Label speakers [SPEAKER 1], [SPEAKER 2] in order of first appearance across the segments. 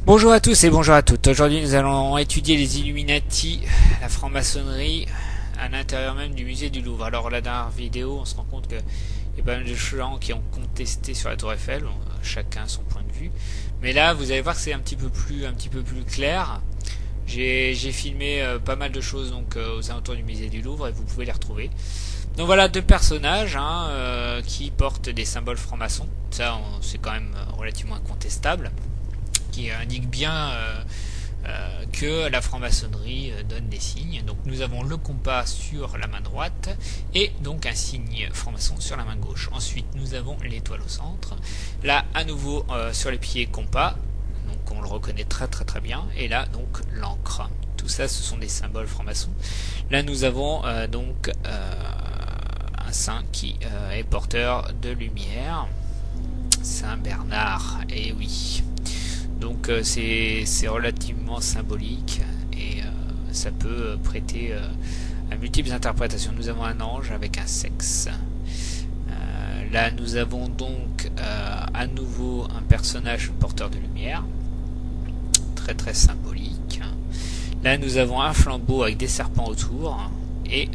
[SPEAKER 1] Bonjour à tous et bonjour à toutes. Aujourd'hui nous allons étudier les Illuminati, la franc-maçonnerie à l'intérieur même du musée du Louvre. Alors la dernière vidéo, on se rend compte qu'il y a pas mal de gens qui ont contesté sur la Tour Eiffel, chacun son point de vue. Mais là vous allez voir que c'est un petit peu plus clair. J'ai filmé pas mal de choses donc aux alentours du musée du Louvre et vous pouvez les retrouver. Donc voilà deux personnages qui portent des symboles francs-maçons. Ça c'est quand même relativement incontestable, qui indique bien que la franc-maçonnerie donne des signes. Donc nous avons le compas sur la main droite et donc un signe franc-maçon sur la main gauche. Ensuite nous avons l'étoile au centre. Là à nouveau sur les pieds compas, donc on le reconnaît très bien. Et là donc l'encre. Tout ça ce sont des symboles francs-maçons. Là nous avons donc un saint qui est porteur de lumière. Saint Bernard, et oui. Donc c'est relativement symbolique et ça peut prêter à multiples interprétations. Nous avons un ange avec un sexe. Là nous avons donc à nouveau un personnage porteur de lumière. Très symbolique. Là nous avons un flambeau avec des serpents autour et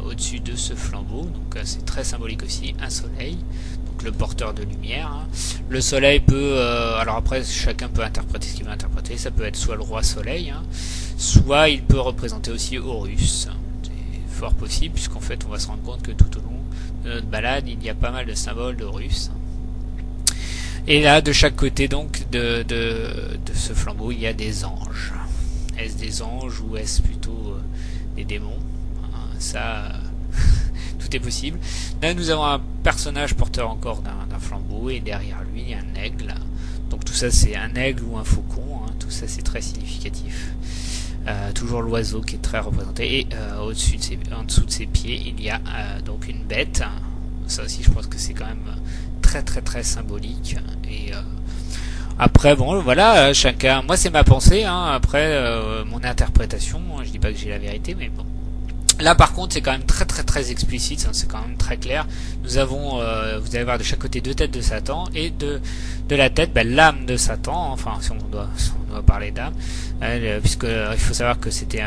[SPEAKER 1] au-dessus de ce flambeau, donc c'est très symbolique aussi, un soleil. Le porteur de lumière. Le soleil peut, alors après chacun peut interpréter ce qu'il veut interpréter, ça peut être soit le roi soleil, soit il peut représenter aussi Horus. C'est fort possible puisqu'en fait on va se rendre compte que tout au long de notre balade il y a pas mal de symboles d'Horus. Et là de chaque côté donc de ce flambeau il y a des anges. Est-ce des anges ou est-ce plutôt des démons? Ça... tout est possible. Là nous avons un personnage porteur encore d'un flambeau et derrière lui il y a un aigle. Donc tout ça c'est un aigle ou un faucon, tout ça c'est très significatif. Toujours l'oiseau qui est très représenté et en dessous de ses pieds il y a donc une bête. Ça aussi je pense que c'est quand même très symbolique. Et après bon voilà, chacun, moi c'est ma pensée, après mon interprétation, je dis pas que j'ai la vérité mais bon. Là par contre c'est quand même très explicite, c'est quand même très clair. Nous avons, vous allez voir de chaque côté deux têtes de Satan et de la tête l'âme de Satan, enfin si on doit parler d'âme, puisque il faut savoir que c'était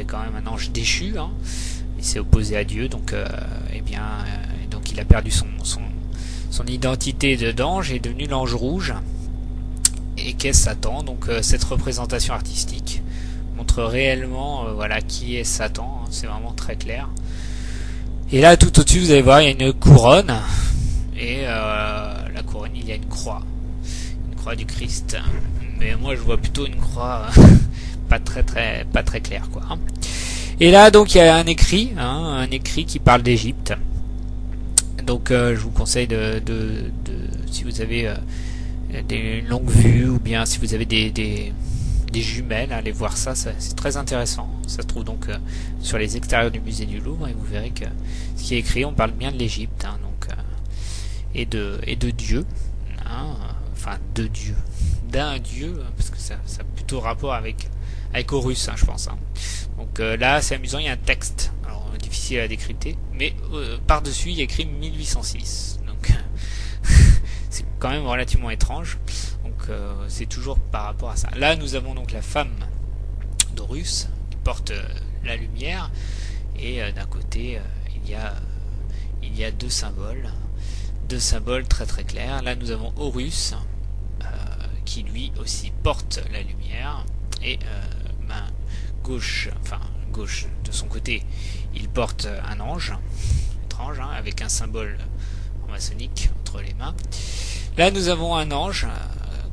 [SPEAKER 1] quand même un ange déchu, il s'est opposé à Dieu, donc donc il a perdu son identité d'ange et est devenu l'ange rouge. Et qu'est Satan? Donc cette représentation artistique montre réellement voilà qui est Satan, c'est vraiment très clair. Et là tout au-dessus vous allez voir il y a une couronne et la couronne il y a une croix du Christ, mais moi je vois plutôt une croix pas très claire quoi. Et là donc il y a un écrit qui parle d'Égypte. Donc je vous conseille de si vous avez des longues vues ou bien si vous avez des jumelles, allez voir ça, c'est très intéressant. Ça se trouve donc sur les extérieurs du musée du Louvre et vous verrez que ce qui est écrit, on parle bien de l'Égypte, donc et de Dieu, enfin de Dieu, d'un Dieu, parce que ça a plutôt rapport avec Horus, je pense. Donc là c'est amusant, il y a un texte, alors difficile à décrypter, mais par dessus il y a écrit 1806, donc c'est quand même relativement étrange. Donc c'est toujours par rapport à ça. Là nous avons donc la femme d'Horus qui porte la lumière et d'un côté il y a deux symboles très clairs. Là nous avons Horus qui lui aussi porte la lumière et main gauche de son côté il porte un ange étrange, avec un symbole maçonnique entre les mains. Là nous avons un ange.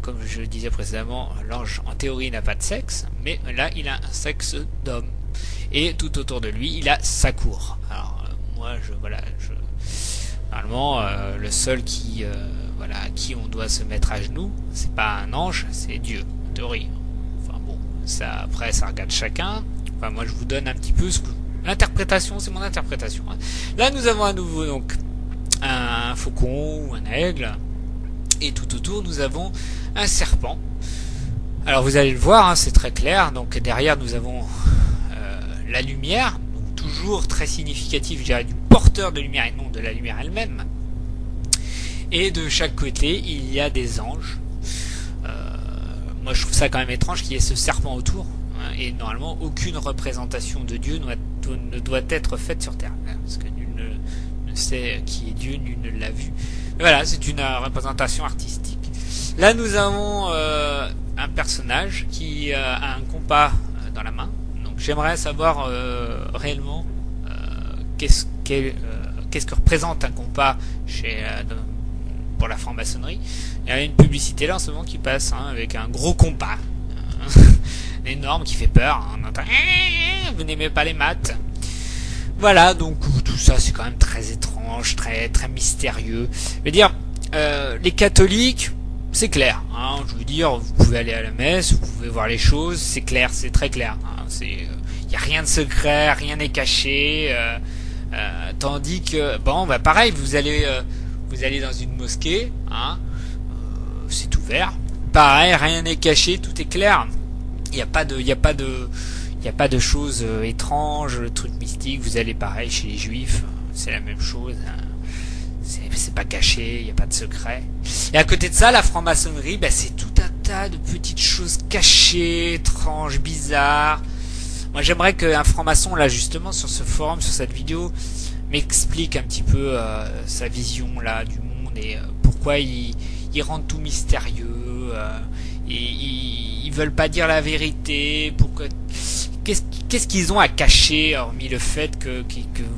[SPEAKER 1] Comme je le disais précédemment, l'ange en théorie n'a pas de sexe, mais là il a un sexe d'homme. Et tout autour de lui, il a sa cour. Alors moi, normalement, le seul qui on doit se mettre à genoux, c'est pas un ange, c'est Dieu, en théorie. Enfin bon, ça après ça regarde chacun. Enfin moi je vous donne un petit peu l'interprétation, c'est mon interprétation. Là nous avons à nouveau donc un faucon ou un aigle. Et tout autour nous avons un serpent. Alors vous allez le voir, c'est très clair. Donc derrière nous avons la lumière, donc toujours très significatif, je dirais, du porteur de lumière et non de la lumière elle-même. Et de chaque côté il y a des anges. moi je trouve ça quand même étrange qu'il y ait ce serpent autour, hein, et normalement aucune représentation de Dieu ne doit être faite sur Terre, hein, parce que nul ne sait qui est Dieu, nul ne l'a vu. Mais voilà, c'est une représentation artistique. Là nous avons un personnage qui a un compas dans la main. Donc j'aimerais savoir réellement qu'est-ce que représente un compas pour la franc-maçonnerie. Il y a une publicité là en ce moment qui passe, hein, avec un gros compas énorme qui fait peur, hein. On entend vous n'aimez pas les maths. Voilà, donc tout ça c'est quand même très étrange, très très mystérieux. Je veux dire, les catholiques, c'est clair, hein, je veux dire, vous pouvez aller à la messe, vous pouvez voir les choses, c'est clair, c'est très clair, hein, y a rien de secret, rien n'est caché, tandis que, bon, bah pareil, vous allez dans une mosquée, hein, c'est ouvert, pareil, rien n'est caché, tout est clair, il y a pas de choses étranges, le truc mystique, vous allez pareil chez les juifs, c'est la même chose, hein. C'est pas caché, il n'y a pas de secret. Et à côté de ça, la franc-maçonnerie, bah, c'est tout un tas de petites choses cachées, étranges, bizarres. Moi j'aimerais qu'un franc-maçon, là justement, sur ce forum, sur cette vidéo, m'explique un petit peu sa vision là du monde et pourquoi ils rendent tout mystérieux, et ils veulent pas dire la vérité, pourquoi... Qu'est-ce qu'ils ont à cacher, hormis le fait que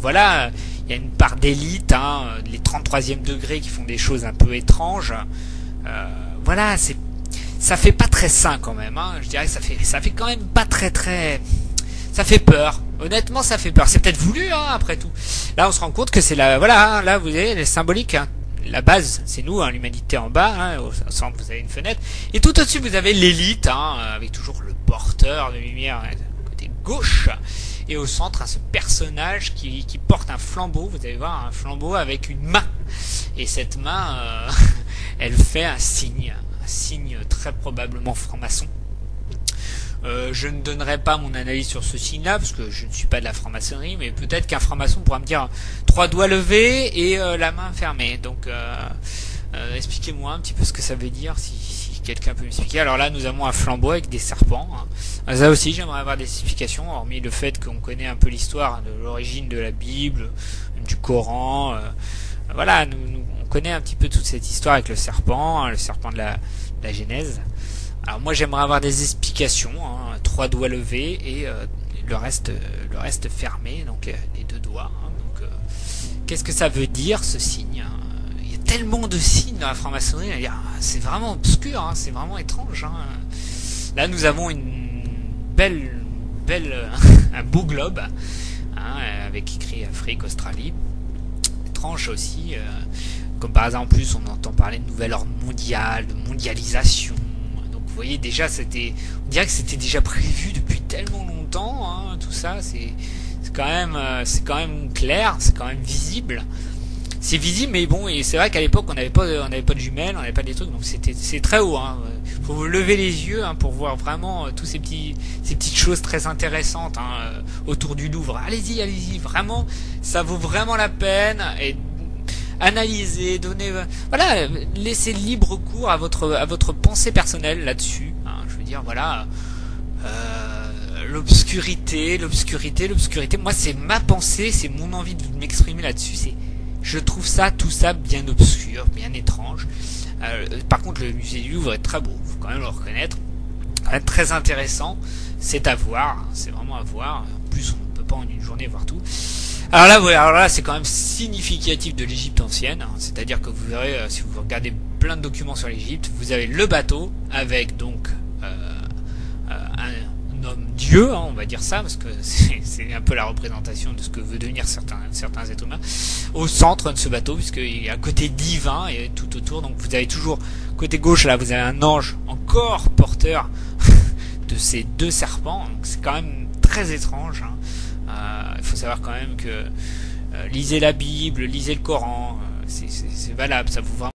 [SPEAKER 1] voilà, il y a une part d'élite, hein, les 33e degrés qui font des choses un peu étranges. Voilà, ça fait pas très sain quand même, hein. Je dirais que ça fait quand même pas très, ça fait peur. Honnêtement, ça fait peur. C'est peut-être voulu, hein, après tout. Là, on se rend compte que c'est voilà, hein, là, vous voyez, les symboliques, hein. La base, c'est nous, hein, l'humanité en bas, hein, au centre, vous avez une fenêtre. Et tout au-dessus, vous avez l'élite, hein, avec toujours le porteur de lumière, hein, côté gauche. Et au centre, hein, ce personnage qui porte un flambeau. Vous allez voir un flambeau avec une main. Et cette main, elle fait un signe très probablement franc-maçon. Je ne donnerai pas mon analyse sur ce signe-là, parce que je ne suis pas de la franc-maçonnerie, mais peut-être qu'un franc-maçon pourra me dire 3 doigts levés et la main fermée. Donc, expliquez-moi un petit peu ce que ça veut dire, si quelqu'un peut m'expliquer. Alors là, nous avons un flambeau avec des serpents, hein. Ça aussi, j'aimerais avoir des explications, hormis le fait qu'on connaît un peu l'histoire de l'origine de la Bible, du Coran. Voilà, on connaît un petit peu toute cette histoire avec le serpent, hein, le serpent de la Genèse. Alors moi j'aimerais avoir des explications, hein, 3 doigts levés et le reste fermé, donc les 2 doigts. Hein, donc qu'est-ce que ça veut dire ce signe, hein? Il y a tellement de signes dans la franc-maçonnerie, c'est vraiment obscur, hein, c'est vraiment étrange. Hein. Là nous avons une belle un beau globe, hein, avec écrit Afrique, Australie. Étrange aussi, comme par hasard en plus on entend parler de nouvel ordre mondial, de mondialisation. Vous voyez déjà, on dirait que c'était déjà prévu depuis tellement longtemps, hein, tout ça, c'est quand même clair, c'est quand même visible. C'est visible, mais bon, et c'est vrai qu'à l'époque on n'avait pas de jumelles, on n'avait pas des trucs, donc c'est très haut, hein. Faut vous lever les yeux, hein, pour voir vraiment tous ces petites choses très intéressantes, hein, autour du Louvre. Allez-y, vraiment, ça vaut vraiment la peine. Et analyser, donner, voilà, laissez libre cours à votre pensée personnelle là-dessus, hein, je veux dire, voilà, l'obscurité, moi c'est ma pensée, c'est mon envie de m'exprimer là-dessus, je trouve tout ça bien obscur, bien étrange. Par contre le musée du Louvre est très beau, faut quand même le reconnaître, quand même très intéressant, c'est à voir, hein, c'est vraiment à voir, en plus on ne peut pas en une journée voir tout. Alors là, c'est quand même significatif de l'Égypte ancienne, hein, c'est-à-dire que vous verrez, si vous regardez plein de documents sur l'Égypte, vous avez le bateau avec donc un homme dieu, hein, on va dire ça, parce que c'est un peu la représentation de ce que veut devenir certains êtres humains, au centre de ce bateau, puisqu'il y a un côté divin et tout autour. Donc vous avez toujours côté gauche là, vous avez un ange encore porteur de ces 2 serpents, donc c'est quand même très étrange, hein. Il faut savoir quand même que lisez la Bible, lisez le Coran, c'est valable, ça vous